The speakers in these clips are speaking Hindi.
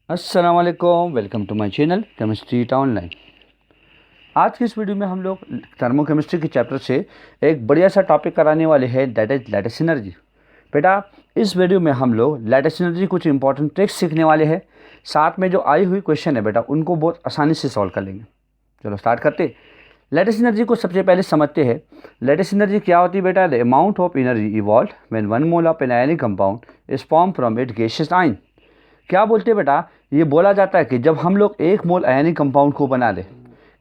अस्सलाम वालेकुम, welcome to my channel chemistry online. आज की इस वीडियो में हम लोग थर्मोकेमिस्ट्री के चैप्टर से एक बढ़िया सा टॉपिक कराने वाले हैं, दैट इज लैटिस एनर्जी। बेटा, इस वीडियो में हम लोग लैटिस एनर्जी कुछ इंपॉर्टेंट ट्रिक्स सीखने वाले हैं। साथ में जो आई हुई क्वेश्चन है बेटा, उनको बहुत आसानी से सॉल्व कर लेंगे। चलो स्टार्ट करते। लैटिस एनर्जी को सबसे पहले समझते हैं। लैटिस एनर्जी क्या होती है बेटा? The amount of energy evolve when 1 mole of an ionic compound is form from it gaseous ion. क्या बोलते हैं बेटा? ये बोला जाता है कि जब हम लोग 1 मोल आयनिक कंपाउंड को बना दें,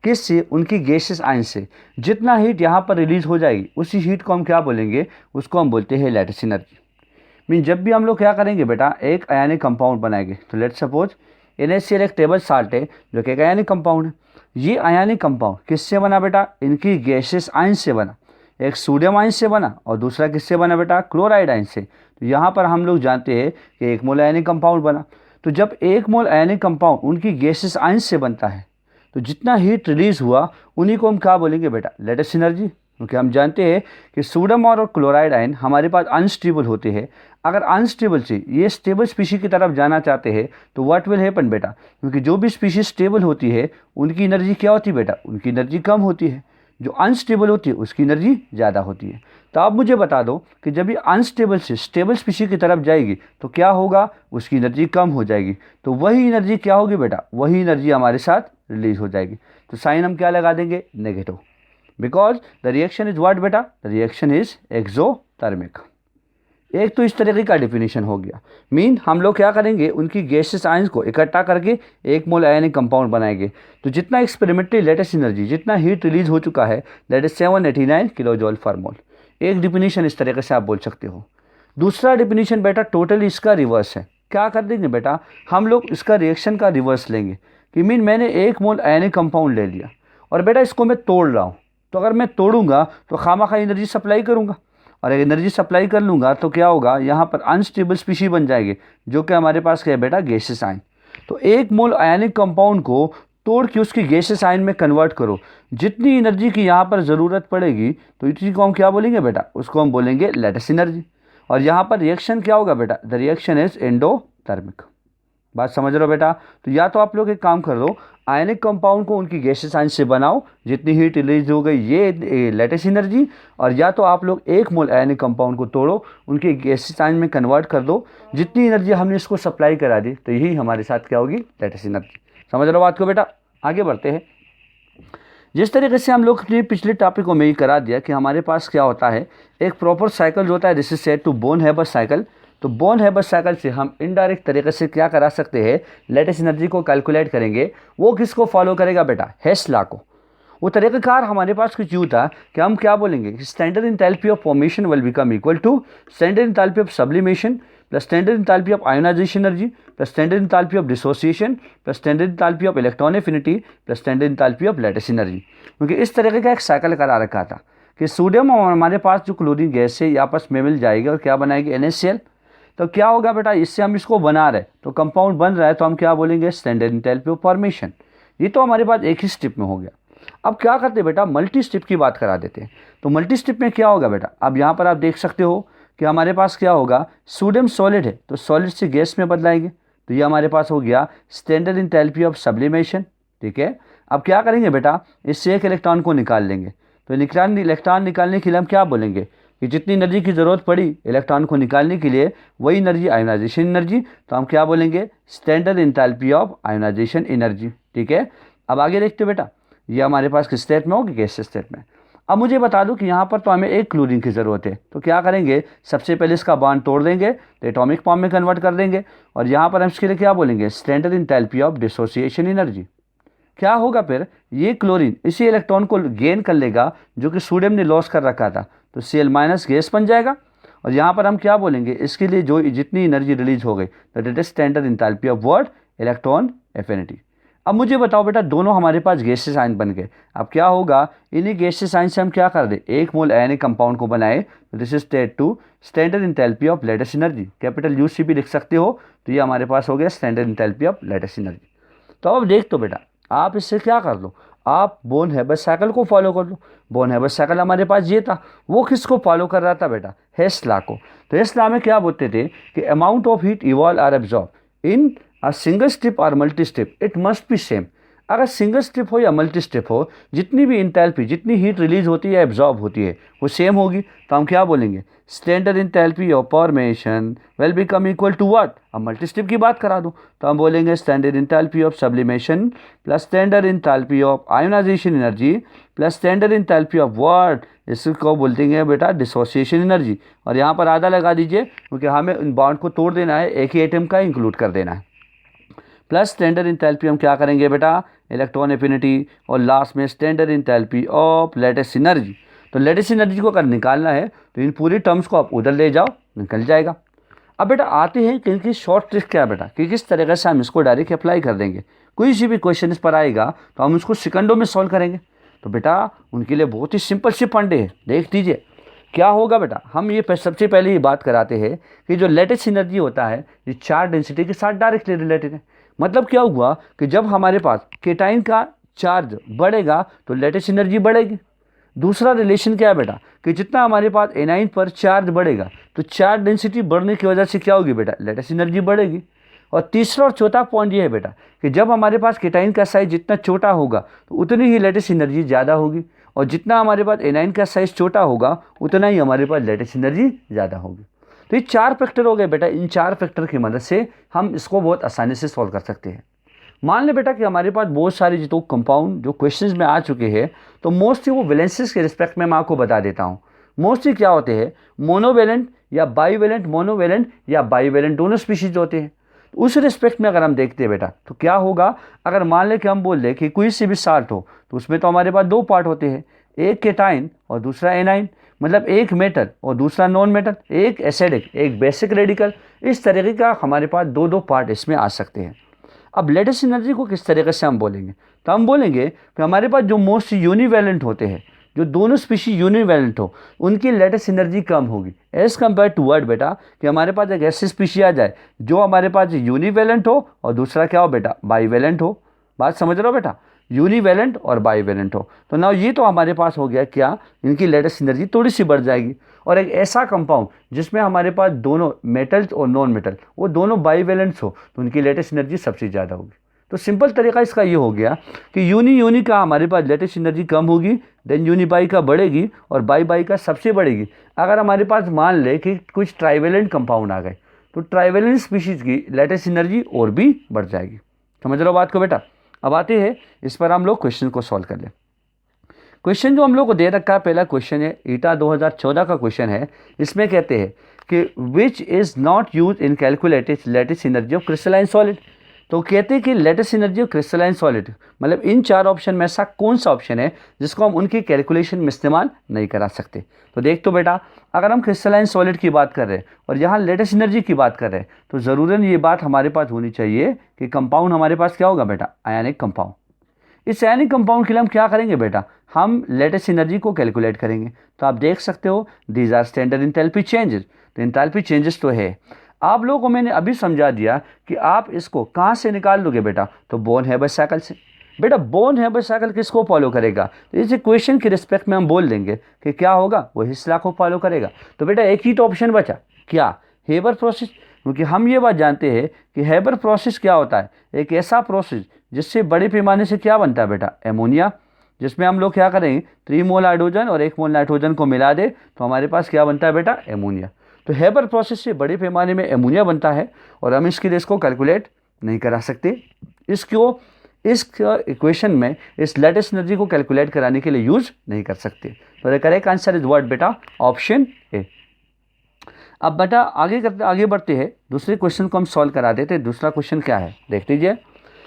किससे? उनकी गैसियस आयन से। जितना हीट यहाँ पर रिलीज हो जाएगी, उसी हीट को हम क्या बोलेंगे? उसको हम बोलते हैं लैटिस एनर्जी। मीन जब भी हम लोग क्या करेंगे बेटा, एक आयनिक कंपाउंड बनाएंगे, तो लेट्स सपोज NaCl एक टेबल साल्ट है जो कि एक आयनिक कंपाउंड है। ये आयनिक कंपाउंड किससे बना बेटा? इनकी गैसियस आयन से बना। एक सोडियम आयन से बना और दूसरा किससे बना बेटा? क्लोराइड आयन से। तो यहाँ पर हम लोग जानते हैं कि 1 मोल आयनिक कंपाउंड बना। तो जब 1 मोल आयनिक कंपाउंड उनकी गैसियस आयन से बनता है, तो जितना हीट रिलीज हुआ उन्हीं को हम क्या बोलेंगे बेटा? Lattice energy. क्योंकि हम जानते हैं कि सोडियम और क्लोराइड आयन हमारे पास अनस्टेबल होते हैं। अगर अनस्टेबल से ये स्टेबल स्पीशीज की तरफ जाना चाहते हैं, तो व्हाट विल हैपन बेटा? क्योंकि जो भी स्पीशीज स्टेबल होती है उनकी एनर्जी क्या होती है बेटा? उनकी एनर्जी कम होती है। जो अनस्टेबल होती है उसकी एनर्जी ज़्यादा होती है। तो आप मुझे बता दो कि जब ये अनस्टेबल से स्टेबल स्पीशीज की तरफ जाएगी तो क्या होगा? उसकी एनर्जी कम हो जाएगी। तो वही एनर्जी क्या होगी बेटा? वही एनर्जी हमारे साथ रिलीज हो जाएगी। तो साइन हम क्या लगा देंगे? Negative. Because the reaction is what बेटा? The reaction is exothermic. एक तो इस तरीके का डिफिनीशन हो गया। मीन हम लोग क्या करेंगे? उनकी गैसेस आयंस को इकट्ठा करके 1 मोल आयनिक कंपाउंड बनाएंगे। तो जितना एक्सपेरिमेंटली लेटेस्ट एनर्जी, जितना हीट रिलीज हो चुका है, that is 789 kilo joule for mole. एक डिफिनीशन इस तरीके से आप बोल सकते हो। दूसरा डिफिनीशन बेटा टोटली इसका रिवर्स है। क्या कर देंगे बेटा? हम लोग इसका रिएक्शन का रिवर्स लेंगे कि मीन मैंने 1 मोल आयनिक कंपाउंड ले लिया और बेटा इसको मैं तोड़ रहा हूँ। तो अगर मैं तोड़ूंगा तो खामा एनर्जी सप्लाई करूंगा, और अगर एनर्जी सप्लाई कर लूँगा तो क्या होगा? यहाँ पर अनस्टेबल स्पीशी बन जाएगी, जो कि हमारे पास क्या है बेटा? Gases ion. तो 1 मोल आयनिक कंपाउंड को तोड़ के उसकी गैसेस आयन में कन्वर्ट करो। जितनी एनर्जी की यहाँ पर ज़रूरत पड़ेगी, तो इसी को हम क्या बोलेंगे बेटा? उसको हम बोलेंगे लैटिस एनर्जी। और यहाँ पर रिएक्शन क्या होगा बेटा? The reaction is endothermic. बात समझ रहे हो बेटा? तो या तो आप लोग एक काम कर दो, आयनिक कंपाउंड को उनकी गैसेस आयन से बनाओ, जितनी हीट रिलीज हो गई ये लैटिस एनर्जी। और या तो आप लोग 1 मोल आयनिक कंपाउंड को तोड़ो, उनके गैसेस आयन में कन्वर्ट कर दो, जितनी एनर्जी हमने इसको सप्लाई करा दी, तो यही हमारे साथ क्या होगी? Lattice energy. समझ रहे हो बात को बेटा? आगे बढ़ते हैं। जिस तरीके से हम लोग अपने पिछले टॉपिकों में ही करा दिया कि हमारे पास क्या होता है, एक प्रॉपर साइकिल जो होता है, this is said to Born Haber cycle. तो बोन हेबर साइकिल से हम इनडायरेक्ट तरीके से क्या करा सकते हैं? लेटेस्ट एनर्जी को कैलकुलेट करेंगे। वो किसको फॉलो करेगा बेटा? हेस लॉ को। वो तरीक़ाकार हमारे पास कुछ यूँ था कि हम क्या बोलेंगे? Standard enthalpy of formation will become equal to standard enthalpy of sublimation plus standard enthalpy of ionisation energy plus standard enthalpy of dissociation plus standard enthalpy of electron affinity plus standard enthalpy of lattice energy. क्योंकि इस तरीके का एक साइकिल करा रखा था कि सोडियम और हमारे पास जो क्लोरीन गैस है ये आपस में मिल जाएगी और क्या बनाएगी? NaCl। तो क्या होगा बेटा? इससे हम इसको बना रहे, तो कंपाउंड बन रहा है, तो हम क्या बोलेंगे? Standard enthalpy of formation. ये तो हमारे पास एक ही स्टेप में हो गया। अब क्या करते हैं बेटा? मल्टी स्टेप की बात करा देते हैं। तो मल्टी स्टेप में क्या होगा बेटा? अब यहाँ पर आप देख सकते हो कि हमारे पास क्या होगा? सोडियम सॉलिड है तो सॉलिड से गैस में बदलाएंगे। तो ये हमारे पास हो गया स्टैंडर्ड इंथैल्पी ऑफ सब्लिमेशन। ठीक है। अब क्या करेंगे बेटा? इससे एक इलेक्ट्रॉन को निकाल लेंगे। तो इलेक्ट्रॉन निकालने के लिए हम क्या बोलेंगे? कि जितनी एनर्जी की ज़रूरत पड़ी इलेक्ट्रॉन को निकालने के लिए, वही एनर्जी आयोनाइजेशन एनर्जी। तो हम क्या बोलेंगे? Standard enthalpy of ionisation energy. ठीक है। अब आगे देखते बेटा, ये हमारे पास किस स्टेट में होगी? गैस स्टेट में। अब मुझे बता दूं कि यहाँ पर तो हमें एक क्लोरीन की ज़रूरत है। तो क्या करेंगे? सबसे पहले इसका बॉन्ड तोड़ देंगे, तो एटॉमिक फॉर्म में कन्वर्ट कर देंगे। और यहाँ पर हम इसके लिए क्या बोलेंगे? Standard enthalpy of dissociation energy. क्या होगा फिर? ये क्लोरीन इसी इलेक्ट्रॉन को गेन कर लेगा जो कि सोडियम ने लॉस कर रखा था, तो Cl माइनस गैस बन जाएगा। और यहाँ पर हम क्या बोलेंगे? इसके लिए जो जितनी एनर्जी रिलीज हो गई, that is standard enthalpy of what? Electron affinity. अब मुझे बताओ बेटा, दोनों हमारे पास गैसेस आयन बन गए। अब क्या होगा? इन्हीं गैसेस आयन से हम क्या कर दे? 1 मोल आयनिक कंपाउंड को बनाए। This is state to standard enthalpy of lattice energy. Capital UC भी लिख सकते हो। तो ये हमारे पास हो गया standard enthalpy of lattice energy. तो अब देख तो बेटा, आप इससे क्या कर लो? आप बोन हेबर साइकिल को फॉलो कर लो। बोन हेबर साइकिल हमारे पास ये था। वो किसको फॉलो कर रहा था बेटा? हेस लॉ को। तो हेस लॉ में क्या बोलते थे कि amount of heat evolve or absorb in a single step और multi step it must be same. अगर सिंगल स्ट्रिप हो या मल्टी स्ट्रिप हो, जितनी भी इंथैल्पी, जितनी हीट रिलीज होती है, एब्जॉर्ब होती है, वो सेम होगी। तो हम क्या बोलेंगे, standard enthalpy of formation will become equal to what. अब मल्टी स्ट्रिप की बात करा दूं तो हम बोलेंगे standard enthalpy of sublimation plus standard enthalpy of ionisation energy plus standard enthalpy of what, इसको बोलते हैं बेटा डिसोसिएशन एनर्जी। और यहाँ पर आधा लगा दीजिए क्योंकि हमें इन बॉन्ड को तोड़ देना है, एक ही एटम का इंक्लूड कर देना है। प्लस स्टैंडर्ड इंथैल्पी हम क्या करेंगे बेटा, इलेक्ट्रॉन एफिनिटी, और लास्ट में standard enthalpy of latest energy. तो लेटेस्ट एनर्जी को अगर निकालना है तो इन पूरी टर्म्स को आप उधर ले जाओ, निकल जाएगा। अब बेटा आते हैं कि इनकी शॉर्ट ट्रिक क्या है बेटा, कि किस तरीके से हम इसको डायरेक्ट अप्लाई कर देंगे। कोई सी भी क्वेश्चन इस पर आएगा तो हम उसको सेकंडों में सॉल्व करेंगे। तो बेटा उनके लिए बहुत ही सिंपल से फंडे है, देख दीजिए क्या होगा बेटा। हम ये सबसे पहले ये बात कराते हैं कि जो लेटेस्ट एनर्जी होता है ये चार्ज डेंसिटी के साथ डायरेक्टली रिलेटेड है। मतलब क्या हुआ कि जब हमारे पास केटाइन का चार्ज बढ़ेगा तो लेटेस्ट एनर्जी बढ़ेगी। दूसरा रिलेशन क्या है बेटा, कि जितना हमारे पास एनाइन पर चार्ज बढ़ेगा तो चार्ज डेंसिटी बढ़ने की वजह से क्या होगी बेटा, लेटेस्ट एनर्जी बढ़ेगी। और तीसरा और चौथा पॉइंट ये है बेटा कि जब हमारे पास केटाइन का साइज जितना छोटा होगा तो उतनी ही लेटेस्ट एनर्जी ज़्यादा होगी, और जितना हमारे पास एनाइन का साइज छोटा होगा उतना ही हमारे पास लेटेस्ट एनर्जी ज़्यादा होगी। तो ये 4 फैक्टर हो गए बेटा। इन 4 फैक्टर की मदद से हम इसको बहुत आसानी से सॉल्व कर सकते हैं। मान ले बेटा कि हमारे पास बहुत सारे जो कंपाउंड जो क्वेश्चंस में आ चुके हैं, तो मोस्टली वो वैलेंसेस के रिस्पेक्ट में मैं आपको बता देता हूँ। मोस्टली क्या होते हैं, मोनोवेलेंट या बाईवेलेंट, मोनोवेलेंट या बाईवेलेंट दोनों स्पीशीज होते हैं। तो उस रिस्पेक्ट में अगर हम देखते हैं बेटा तो क्या होगा, अगर मान ले कि हम बोल दें कि कोई सी भी साल्ट हो तो उसमें तो हमारे पास 2 पार्ट होते हैं, एक केटाइन और दूसरा एनाइन। मतलब एक मेटल और दूसरा नॉन मेटल, एक एसिडिक एक बेसिक रेडिकल। इस तरीके का हमारे पास 2 पार्ट इसमें आ सकते हैं। अब लेटेस्ट एनर्जी को किस तरीके से हम बोलेंगे, तो हम बोलेंगे कि हमारे पास जो मोस्ट यूनिवैलेंट होते हैं, जो दोनों स्पीशीज यूनिवैलेंट हो, उनकी लेटेस्ट एनर्जी कम होगी एज़ कम्पेयर टू वर्ड बेटा कि हमारे पास एक ऐसी स्पीशी आ जाए जो हमारे पास यूनिवैलेंट हो और दूसरा क्या हो बेटा, बाईवैलेंट हो। बात समझ रहे हो बेटा, यूनिवैलेंट और बाईवैलेंट हो। तो ना ये तो हमारे पास हो गया क्या, इनकी लेटेस्ट एनर्जी थोड़ी सी बढ़ जाएगी। और एक ऐसा कंपाउंड जिसमें हमारे पास दोनों मेटल्स और नॉन मेटल वो दोनों बाईवैलेंट्स हो तो उनकी लेटेस्ट एनर्जी सबसे ज़्यादा होगी। तो सिंपल तरीका इसका ये हो गया कि यूनी का हमारे पास लेटेस्ट एनर्जी कम होगी, देन यूनी बाई का बढ़ेगी और बाई का सबसे बढ़ेगी। अगर हमारे पास मान ले कि कुछ ट्राइवेलेंट कंपाउंड आ गए तो ट्राइवेलेंट स्पीशीज़ की लेटेस्ट एनर्जी और भी बढ़ जाएगी। समझ रहे हो बात को बेटा। अब आते हैं इस पर हम लोग क्वेश्चन को सॉल्व कर लें। क्वेश्चन जो हम लोग को दे रखा है, पहला क्वेश्चन है ईटा 2014 का क्वेश्चन है। इसमें कहते हैं कि which is not use in calculated latest energy of crystalline solid. तो कहते हैं कि latest energy of crystalline solid मतलब इन 4 ऑप्शन में ऐसा कौन सा ऑप्शन है जिसको हम उनकी कैलकुलेशन में इस्तेमाल नहीं करा सकते। तो देख तो बेटा, अगर हम क्रिस्टलाइन सॉलिड की बात कर रहे हैं और यहाँ लेटेस्ट एनर्जी की बात कर रहे हैं तो ज़रूरन ये बात हमारे पास होनी चाहिए कि कंपाउंड हमारे पास क्या होगा बेटा, आयनिक कंपाउंड। इस आयनिक कंपाउंड के लिए हम क्या करेंगे बेटा, हम लेटेस्ट एनर्जी को कैलकुलेट करेंगे। तो आप देख सकते हो these are standard enthalpy changes. तो इंथैल्पी चेंजेस तो है, आप लोगों को मैंने अभी समझा दिया कि आप इसको कहाँ से निकाल लोगे बेटा, तो बोर्न हेबर साइकिल से। बेटा बोर्न हेबर साइकिल किसको फॉलो करेगा, तो इस इक्वेशन के रिस्पेक्ट में हम बोल देंगे कि क्या होगा, वो हिस्सा को फॉलो करेगा। तो बेटा एक ही तो ऑप्शन बचा, क्या, हेबर प्रोसेस। क्योंकि हम ये बात जानते हैं कि हेबर प्रोसेस क्या होता है, एक ऐसा प्रोसेस जिससे बड़े पैमाने से क्या बनता है बेटा, एमोनिया, जिसमें हम लोग क्या करेंगे 3 मोल हाइड्रोजन और 1 मोल नाइट्रोजन को मिला दे तो हमारे पास क्या बनता है बेटा, एमोनिया। तो हेबर प्रोसेस से बड़े पैमाने में एमोनिया बनता है और हम इसके लिए इसको कैलकुलेट नहीं करा सकते। इसको इस इक्वेशन में इस लेटेस्ट एनर्जी को कैलकुलेट कराने के लिए यूज नहीं कर सकते। तो the correct answer is what बेटा, ऑप्शन ए। अब बेटा आगे बढ़ते हैं, दूसरे क्वेश्चन को हम सॉल्व करा देते हैं। दूसरा क्वेश्चन क्या है देख लीजिए।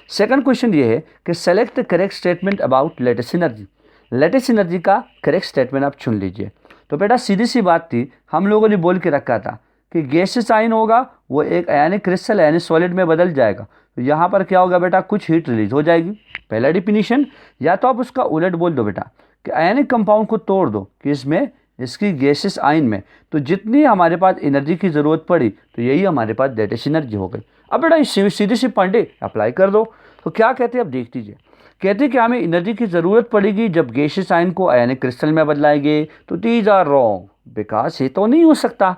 सेकंड क्वेश्चन ये है कि select the correct statement about latest energy. Latest energy का करेक्ट स्टेटमेंट आप चुन लीजिए। तो बेटा सीधी सी बात थी, हम लोगों ने बोल के रखा था कि गैसेस आयन होगा वो एक आयनिक क्रिस्टल यानी सॉलिड में बदल जाएगा। तो यहाँ पर क्या होगा बेटा, कुछ हीट रिलीज हो जाएगी, पहला डिफिनीशन। या तो आप उसका उलट बोल दो बेटा कि आयनिक कंपाउंड को तोड़ दो कि इसमें इसकी गैसेस आयन में तो जितनी हमारे पास एनर्जी की ज़रूरत पड़ी तो यही हमारे पास लेटेस्ट एनर्जी हो गई। अब बेटा सीधी सी पॉइंट अप्लाई कर दो। तो क्या कहते हैं, अब देख लीजिए। कहते हैं कि हमें एनर्जी की ज़रूरत पड़ेगी जब गैसेस आयन को आयनिक क्रिस्टल में बदलाएंगे। तो दीज आर रॉन्ग, बिकॉज ये तो नहीं हो सकता।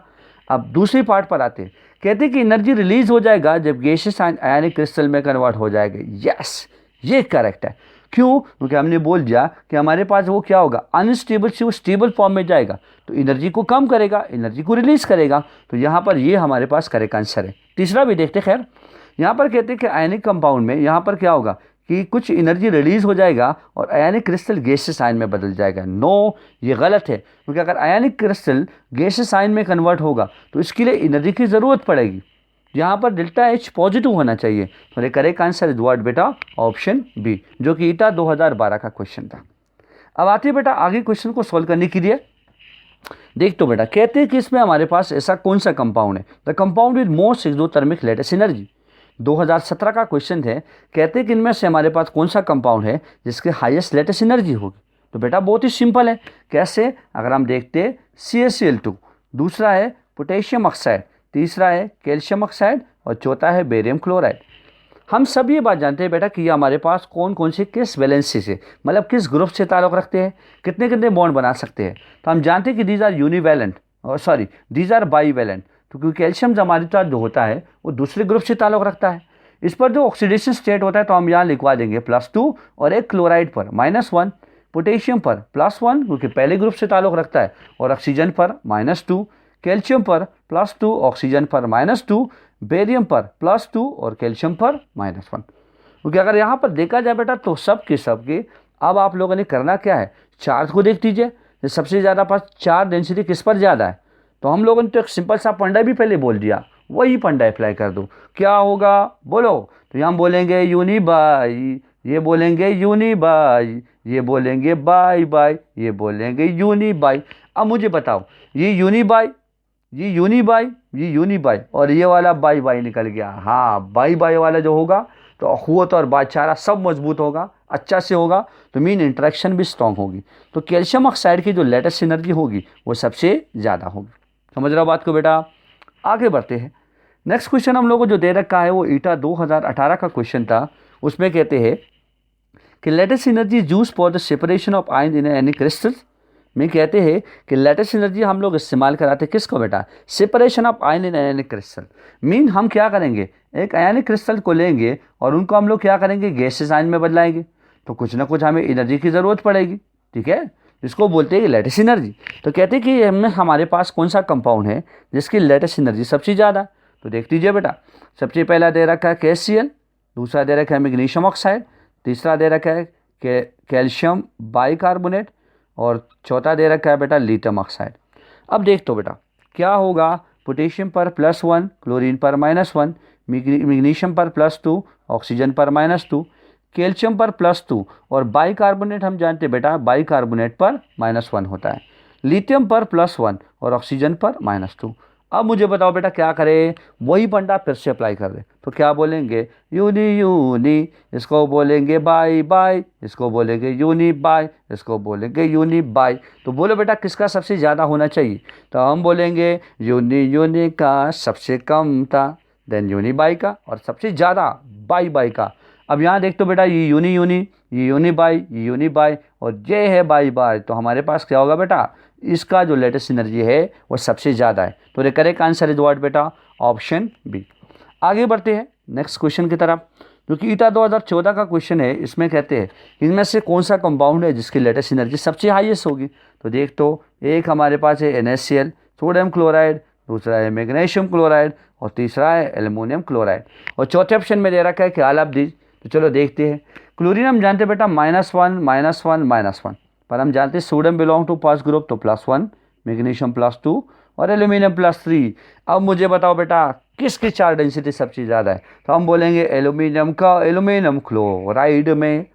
अब दूसरी पार्ट पर आते हैं कहते हैं कि एनर्जी रिलीज हो जाएगा जब गैसियस आयनिक क्रिस्टल में कन्वर्ट हो जाएगा। यस, ये करेक्ट है। क्यों? क्योंकि हमने बोल दिया कि हमारे पास वो क्या होगा, अनस्टेबल से वो स्टेबल फॉर्म में जाएगा, तो एनर्जी को कम करेगा, एनर्जी को रिलीज करेगा। तो यहाँ पर ये हमारे पास करेक्ट आंसर है। तीसरा भी देखते। खैर यहाँ पर कहते हैं कि आयनिक कंपाउंड में यहाँ पर क्या होगा कि कुछ एनर्जी रिलीज हो जाएगा और आयनिक क्रिस्टल गैसियस आयन में बदल जाएगा। नो, ये गलत है, क्योंकि अगर आयनिक क्रिस्टल गैसियस आयन में कन्वर्ट होगा तो इसके लिए एनर्जी की ज़रूरत पड़ेगी। यहाँ पर डेल्टा एच पॉजिटिव होना चाहिए। तो करेक्ट आंसर इज व्हाट बेटा, ऑप्शन बी, जो कि ईटा 2012 का क्वेश्चन था। अब आते बेटा आगे क्वेश्चन को सॉल्व करने के लिए। देख तो बेटा कहते हैं कि इसमें हमारे पास ऐसा कौन सा कंपाउंड है, the compound with most exothermic latest energy. 2017 का क्वेश्चन है। कहते हैं कि इनमें से हमारे पास कौन सा कंपाउंड है जिसके हाईएस्ट लेटेस्ट एनर्जी होगी। तो बेटा बहुत ही सिंपल है। कैसे? अगर हम देखते हैं CaCl2, दूसरा है पोटेशियम ऑक्साइड, तीसरा है कैल्शियम ऑक्साइड और चौथा है बेरियम क्लोराइड। हम सब ये बात जानते हैं बेटा कि ये हमारे पास कौन कौन से किस वैलेंसी से, मतलब किस ग्रुप से ताल्लुक़ रखते हैं, कितने कितने बॉन्ड बना सकते हैं। तो हम जानते हैं कि दीज आर यूनिवैलेंट, और दीज आर बाईवैलेंट। तो क्योंकि कैल्शियम हमारे साथ जो होता है वो दूसरे ग्रुप से ताल्लुक़ रखता है। इस पर जो ऑक्सीडेशन स्टेट होता है तो हम यहाँ लिखवा देंगे +2, और एक क्लोराइड पर -1, पोटेशियम पर +1 क्योंकि पहले ग्रुप से ताल्लुक़ रखता है और ऑक्सीजन पर -2, कैल्शियम पर +2, ऑक्सीजन पर -2, बेरियम पर +2 और कैल्शियम पर -1। क्योंकि अगर यहाँ पर देखा जाए बेटा तो सब के अब आप लोगों ने करना क्या है, चार्ज को देख लीजिए। सबसे ज़्यादा पास चार्ज डेंसिटी किस पर ज़्यादा है, तो हम लोगों ने तो एक सिंपल सा पंडा भी पहले बोल दिया, वही पंडा अप्लाई कर दो। क्या होगा बोलो? तो यहाँ बोलेंगे यूनी बाई, ये बोलेंगे यूनी बाई, ये बोलेंगे बाई बाई, ये बोलेंगे यूनी बाई। अब मुझे बताओ, ये यूनी बाई, ये यूनी बाई, ये यूनी बाई, और ये वाला बाई बाई निकल गया। हाँ, बाई बाई वाला जो होगा तो हुआ और भाईचारा सब मजबूत होगा, अच्छा से होगा, तो मीन इंटरेक्शन भी स्ट्रॉन्ग होगी। तो कैल्शियम ऑक्साइड की जो लेटेस्ट एनर्जी होगी वो सबसे ज़्यादा होगी। समझ रहा बात को बेटा? आगे बढ़ते हैं। नेक्स्ट क्वेश्चन हम लोगों को जो दे रखा है वो ईटा 2018 का क्वेश्चन था। उसमें कहते हैं कि latest energy use for the separation of ion in any crystal में कहते हैं कि लेटेस्ट एनर्जी हम लोग इस्तेमाल कराते हैं किसको बेटा? Separation of ion in ionic crystal. Mean हम क्या करेंगे, एक आयनिक क्रिस्टल को लेंगे और उनको हम लोग क्या करेंगे, गैसेस आयन में बदलाएंगे। तो कुछ ना कुछ हमें एनर्जी की ज़रूरत पड़ेगी, ठीक है, जिसको बोलते हैं लेटेस्ट एनर्जी। तो कहते हैं कि हमें हमारे पास कौन सा कंपाउंड है जिसकी लेटेस्ट एनर्जी सबसे ज़्यादा। तो देख लीजिए बेटा, सबसे पहला दे रखा है KCl, दूसरा दे रखा है मैग्नीशियम ऑक्साइड, तीसरा दे रखा है कैल्शियम बाइकार्बोनेट और चौथा दे रखा है बेटा लिथियम ऑक्साइड। अब देख तो बेटा क्या होगा, पोटेशियम पर +1, क्लोरीन पर -1, मैग्नीशियम पर +2, ऑक्सीजन पर -2, कैल्शियम पर +2 और बाइकार्बोनेट हम जानते हैं बेटा बाइकार्बोनेट पर -1 होता है, लिथियम पर +1 और ऑक्सीजन पर -2। अब मुझे बताओ बेटा क्या करें, वही पंडा फिर से अप्लाई कर दे। तो क्या बोलेंगे, यूनी यूनी, इसको बोलेंगे बाई बाई, इसको बोलेंगे यूनी बाई, इसको बोलेंगे यूनी बाई। तो बोलो बेटा किसका सबसे ज़्यादा होना चाहिए? तो हम बोलेंगे यूनी यूनी का सबसे कम था, देन यूनी बाई का, और सबसे ज़्यादा बाई बाई का। अब यहाँ देख तो बेटा ये यूनी यूनी, ये यूनी बाई, ये यूनी बाई और ये है बाई बाई। तो हमारे पास क्या होगा बेटा, इसका जो लेटेस्ट एनर्जी है वो सबसे ज़्यादा है। तो the correct answer is what बेटा, ऑप्शन बी। आगे बढ़ते हैं नेक्स्ट क्वेश्चन की तरफ, जो कि ईटा 2014 का क्वेश्चन है। इसमें कहते हैं इनमें से कौन सा कंपाउंड है जिसकी लेटेस्ट एनर्जी सबसे हाईएस्ट होगी। तो देख तो एक हमारे पास है NaCl, सोडियम क्लोराइड, दूसरा है मैग्नीशियम क्लोराइड और तीसरा है एल्युमिनियम क्लोराइड, और चौथे ऑप्शन में दे रखा है कि ऑल ऑफ दीज। तो चलो देखते हैं। क्लोरीन हम जानते हैं बेटा -1 -1 -1, पर हम जानते हैं sodium belong to first group तो +1, मैग्नीशियम +2 और एल्यूमिनियम +3। अब मुझे बताओ बेटा किसकी चार्ज डेंसिटी सबसे ज़्यादा है। तो हम बोलेंगे एल्यूमिनियम का, एल्यूमिनियम क्लोराइड में,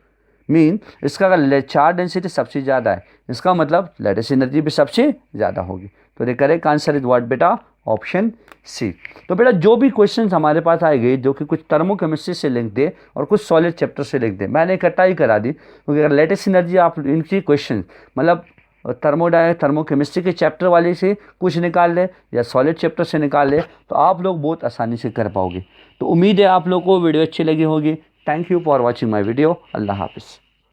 मीन इसका चार्ज डेंसिटी सबसे ज़्यादा है, इसका मतलब लेटेस्ट एनर्जी भी सबसे ज़्यादा होगी। तो the correct answer is what बेटा, ऑप्शन सी। तो बेटा जो भी क्वेश्चन हमारे पास आए गए जो कि कुछ थर्मोकेमिस्ट्री से लिंक दे और कुछ सॉलिड चैप्टर से लिंक दे, मैंने इकट्ठा ही करा दी, क्योंकि अगर लेटेस्ट एनर्जी आप इनकी क्वेश्चन मतलब थर्मोकेमिस्ट्री के चैप्टर वाले से कुछ निकाल ले या सॉलिड चैप्टर से निकाल ले तो आप लोग बहुत आसानी से कर पाओगे। तो उम्मीद है आप लोग को वीडियो अच्छी लगी होगी। Thank you for watching my video. अल्लाह हाफिज़।